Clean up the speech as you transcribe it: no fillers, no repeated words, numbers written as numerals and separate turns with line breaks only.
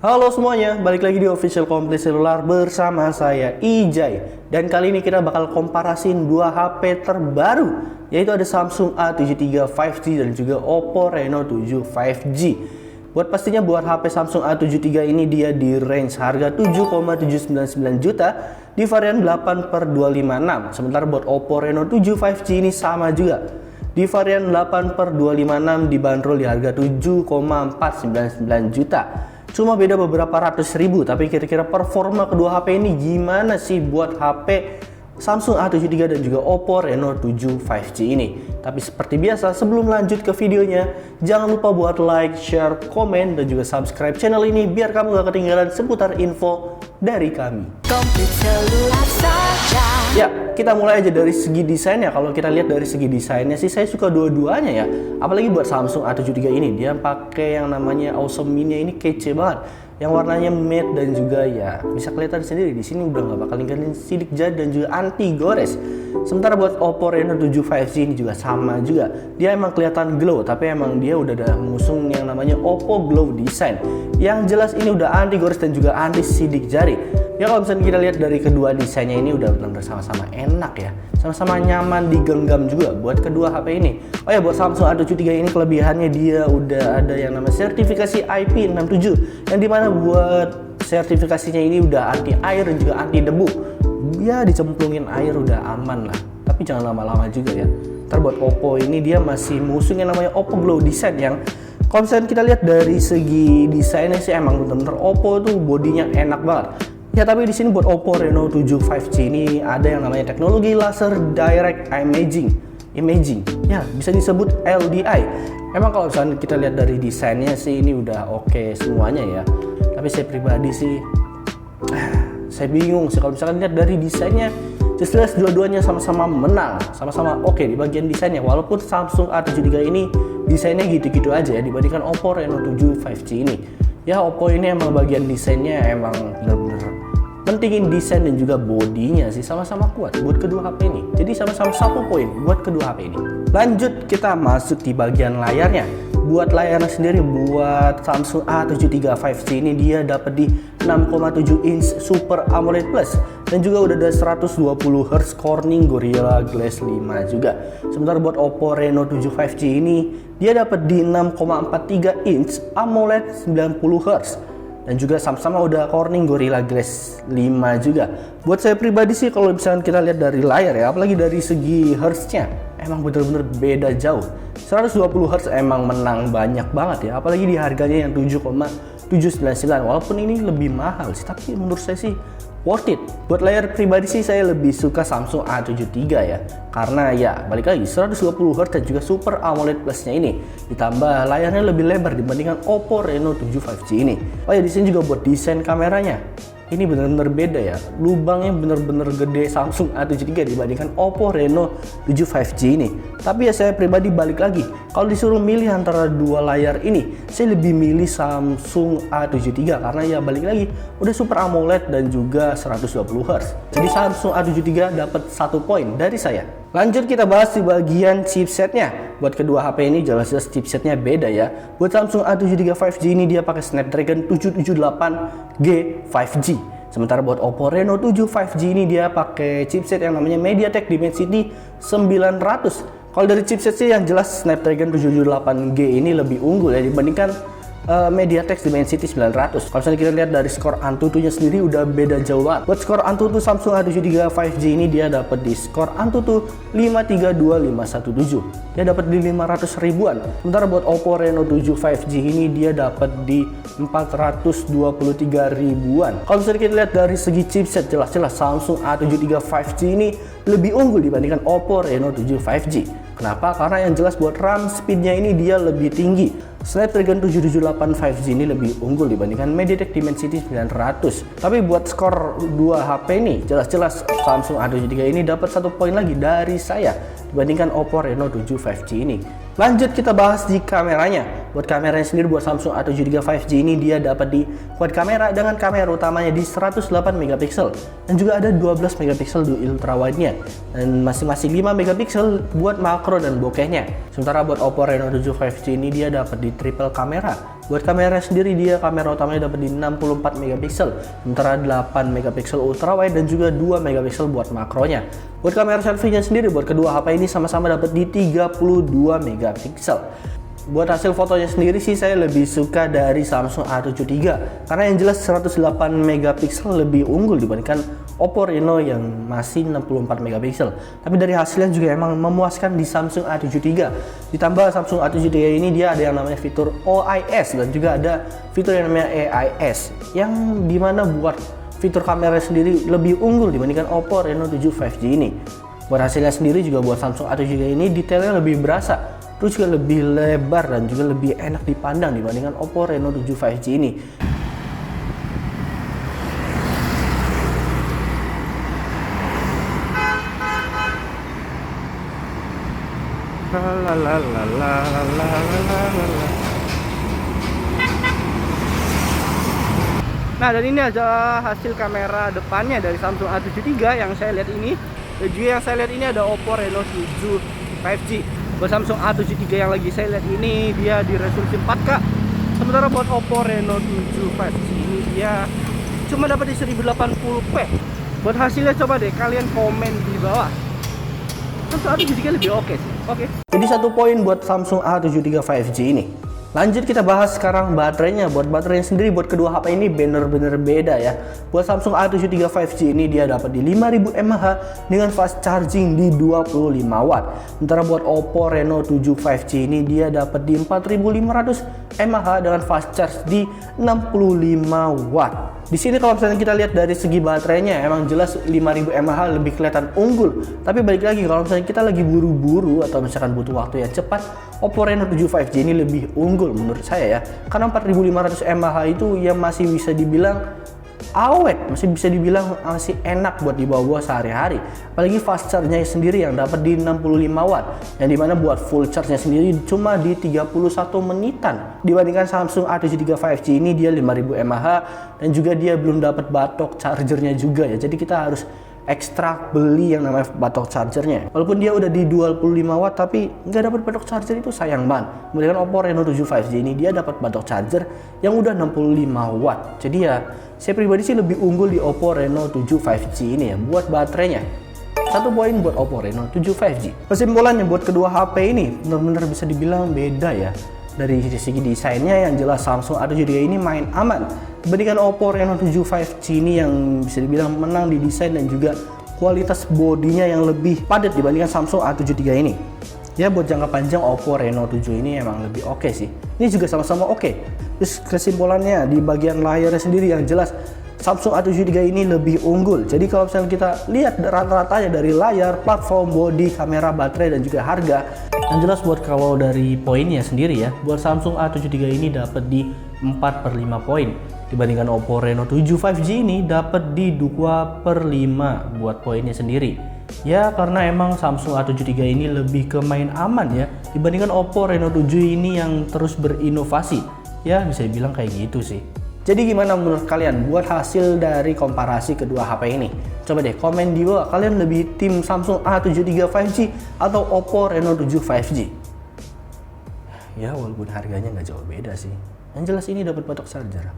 Halo semuanya, balik lagi di Official Komplit Selular bersama saya Ijay. Dan kali ini kita bakal komparasin dua HP terbaru, yaitu ada Samsung A73 5G dan juga Oppo Reno 7 5G. Buat HP Samsung A73 ini dia di range harga 7,799 juta di varian 8/256. Sementara buat Oppo Reno 7 5G ini sama juga, di varian 8/256 dibanderol di harga 7,499 juta. Cuma beda beberapa ratus ribu, tapi kira-kira performa kedua HP ini gimana sih buat HP Samsung A73 dan juga Oppo Reno 7 5G ini? Tapi seperti biasa, sebelum lanjut ke videonya, jangan lupa buat like, share, komen, dan juga subscribe channel ini biar kamu gak ketinggalan seputar info dari kami.
Komplit Selular saja.
Ya, kita mulai aja dari segi desainnya. Kalau kita lihat dari segi desainnya sih, saya suka dua-duanya ya. Apalagi buat Samsung A73 ini, dia pakai yang namanya Awesome Mini, ini kece banget. Yang warnanya matte dan juga ya bisa kelihatan sendiri di sini udah nggak bakal ninggalin sidik jari dan juga anti gores. Sementara buat Oppo Reno 7 5G ini juga sama juga. Dia emang kelihatan glow, tapi emang dia udah ada mengusung yang namanya Oppo Glow Design. Yang jelas ini udah anti gores dan juga anti sidik jari. Ya kalau misalnya kita lihat dari kedua desainnya ini udah benar-benar sama-sama enak ya, sama-sama nyaman digenggam juga buat kedua HP ini. Oh ya, buat Samsung A73 ini kelebihannya dia udah ada yang namanya sertifikasi IP67, yang dimana buat sertifikasinya ini udah anti air dan juga anti debu. Ya dicemplungin air udah aman lah, tapi jangan lama-lama juga ya. Ntar buat Oppo ini dia masih musuh yang namanya Oppo Glow Design, yang kalau misalnya kita lihat dari segi desainnya sih emang bener-bener Oppo tuh bodinya enak banget. Ya tapi di sini buat Oppo Reno 7 5G ini ada yang namanya teknologi laser direct imaging. Ya, bisa disebut LDI. Emang kalau misalnya kita lihat dari desainnya sih ini udah oke semuanya ya. Tapi saya pribadi sih saya bingung sih kalau misalkan lihat dari desainnya. Jelas dua-duanya sama-sama menang, sama-sama oke di bagian desainnya. Walaupun Samsung A73 ini desainnya gitu-gitu aja ya dibandingkan Oppo Reno 7 5G ini. Ya Oppo ini emang bagian desainnya emang bener-bener pentingin desain dan juga bodinya sih, sama-sama kuat buat kedua HP ini. Jadi sama-sama 1 poin buat kedua HP ini. Lanjut kita masuk di bagian layarnya. Buat layarnya sendiri buat Samsung A73 5G ini dia dapat di 6,7 inch Super AMOLED Plus dan juga udah ada 120 Hz Corning Gorilla Glass 5 juga. Sementara buat Oppo Reno 7 5G ini dia dapat di 6,43 inch AMOLED 90 Hz dan juga sama-sama udah Corning Gorilla Glass 5 juga. Buat saya pribadi sih kalau misalnya kita lihat dari layar ya, apalagi dari segi hertznya, emang bener-bener beda jauh. 120 Hz emang menang banyak banget ya, apalagi di harganya yang 7,799. Walaupun ini lebih mahal sih, tapi menurut saya sih worth it. Buat layar pribadi sih saya lebih suka Samsung A73 ya, karena ya balik lagi 120 Hz dan juga Super AMOLED Plusnya ini, ditambah layarnya lebih lebar dibandingkan Oppo Reno 7 5G ini. Oh ya, di sini juga buat desain kameranya, ini benar-benar beda ya, lubangnya benar-benar gede Samsung A73 dibandingkan Oppo Reno 7 5G ini. Tapi ya saya pribadi balik lagi, kalau disuruh milih antara dua layar ini, saya lebih milih Samsung A73 karena ya balik lagi udah Super AMOLED dan juga 120 Hz. Jadi Samsung A73 dapat 1 poin dari saya. Lanjut kita bahas di bagian chipsetnya. Buat kedua HP ini jelas-jelas chipsetnya beda ya. Buat Samsung A73 5G ini dia pakai Snapdragon 778G 5G. Sementara buat Oppo Reno 7 5G ini dia pakai chipset yang namanya MediaTek Dimensity 900. Kalau dari chipset sih yang jelas Snapdragon 778G ini lebih unggul ya dibandingkan MediaTek Dimensity 900. Kalau misalnya kita lihat dari skor Antutunya sendiri udah beda jauh banget. Buat skor Antutu Samsung A73 5G ini dia dapat di skor Antutu 532517. Dia dapat di 500 ribuan. Sementara buat Oppo Reno 7 5G ini dia dapat di 423 ribuan. Kalau misalnya kita lihat dari segi chipset, jelas-jelas Samsung A73 5G ini lebih unggul dibandingkan Oppo Reno 7 5G. Kenapa? Karena yang jelas buat RAM speednya ini dia lebih tinggi. Snapdragon 778 5G ini lebih unggul dibandingkan MediaTek Dimensity 900. Tapi buat skor 2 HP ini jelas-jelas Samsung A73 ini dapat 1 poin lagi dari saya dibandingkan Oppo Reno 7 5G ini. Lanjut kita bahas di kameranya. Buat kameranya sendiri buat Samsung A73 5G ini dia dapat di quad kamera dengan kamera utamanya di 108 megapiksel dan juga ada 12 megapiksel di ultra wide-nya dan masing-masing 5 megapiksel buat makro dan bokehnya. Sementara buat Oppo Reno 7 5G ini dia dapat di triple kamera Buat kamera sendiri, dia kamera utamanya dapat di 64 megapiksel, sementara 8 megapiksel ultrawide dan juga 2 megapiksel buat makronya. Buat kamera selfie-nya sendiri, buat kedua HP ini sama-sama dapat di 32 megapiksel. Buat hasil fotonya sendiri sih saya lebih suka dari Samsung A7 III karena yang jelas 108 megapiksel lebih unggul dibandingkan Oppo Reno yang masih 64 megapiksel. Tapi dari hasilnya juga emang memuaskan di Samsung A7 III. Ditambah Samsung A7 III ini dia ada yang namanya fitur OIS dan juga ada fitur yang namanya AIS yang dimana buat fitur kamera sendiri lebih unggul dibandingkan Oppo Reno 7 5G ini. Buat hasilnya sendiri juga buat Samsung A7 III ini detailnya lebih berasa, terus juga lebih lebar dan juga lebih enak dipandang dibandingkan Oppo Reno 7 5G ini. Nah, dan ini adalah hasil kamera depannya dari Samsung A7 III yang saya lihat ini. Dan juga yang saya lihat ini ada Oppo Reno 7 5G. Buat Samsung A7 III yang lagi saya lihat ini dia di resolusi 4K. Sementara buat Oppo Reno 7 5G ini dia cuma dapat di 1080p. Buat hasilnya coba deh kalian komen di bawah. Samsung A7 III lebih oke sih. Oke. Jadi 1 poin buat Samsung A7 III 5G ini. Lanjut kita bahas sekarang baterainya. Buat baterainya sendiri buat kedua HP ini bener-bener beda ya. Buat Samsung A7 III 5G ini dia dapat di 5000 mAh dengan fast charging di 25 watt. Sementara buat Oppo Reno 7 5G ini dia dapat di 4500 mAh dengan fast charge di 65 watt. Di sini kalau misalnya kita lihat dari segi baterainya emang jelas 5000 mAh lebih kelihatan unggul. Tapi balik lagi kalau misalnya kita lagi buru-buru atau misalkan butuh waktu yang cepat, Oppo Reno 7 5G ini lebih unggul menurut saya ya. Karena 4500 mAh itu ya masih bisa dibilang awet, masih bisa dibilang masih enak buat dibawa sehari-hari. Apalagi fast charge-nya sendiri yang dapat di 65 watt, yang dimana buat full charge-nya sendiri cuma di 31 menitan. Dibandingkan Samsung A7 III 5G ini dia 5000 mAh dan juga dia belum dapat batok chargernya juga ya. Jadi kita harus ekstra beli yang namanya batok chargernya. Walaupun dia udah di 25 watt tapi nggak dapat batok charger itu sayang banget. Kemudian Oppo Reno 7 5G ini dia dapat batok charger yang udah 65 watt. Jadi ya saya pribadi sih lebih unggul di Oppo Reno 7 5G ini ya buat baterainya. 1 poin buat Oppo Reno 7 5G. Kesimpulannya buat kedua HP ini benar-benar bisa dibilang beda ya. Dari segi desainnya yang jelas Samsung A7 III ini main aman dibandingkan Oppo Reno 7 5G ini yang bisa dibilang menang di desain dan juga kualitas bodinya yang lebih padat dibandingkan Samsung A7 III ini. Ya buat jangka panjang Oppo Reno 7 ini emang lebih oke sih. Ini juga sama-sama oke. Terus kesimpulannya di bagian layarnya sendiri yang jelas Samsung A7 III ini lebih unggul. Jadi kalau misalnya kita lihat rata-ratanya dari layar, platform, bodi, kamera, baterai dan juga harga, yang jelas buat kalau dari poinnya sendiri ya, buat Samsung A7 III ini dapat di 4/5 poin. Dibandingkan Oppo Reno 7 5G ini dapat di 2/5 buat poinnya sendiri. Ya karena emang Samsung A7 III ini lebih ke main aman ya dibandingkan Oppo Reno 7 ini yang terus berinovasi. Ya bisa dibilang kayak gitu sih. Jadi gimana menurut kalian buat hasil dari komparasi kedua HP ini? Coba deh komen di bawah, kalian lebih tim Samsung A7 III 5G atau Oppo Reno 7 5G? Ya walaupun harganya nggak jauh beda sih. Yang jelas ini dapat batok charger.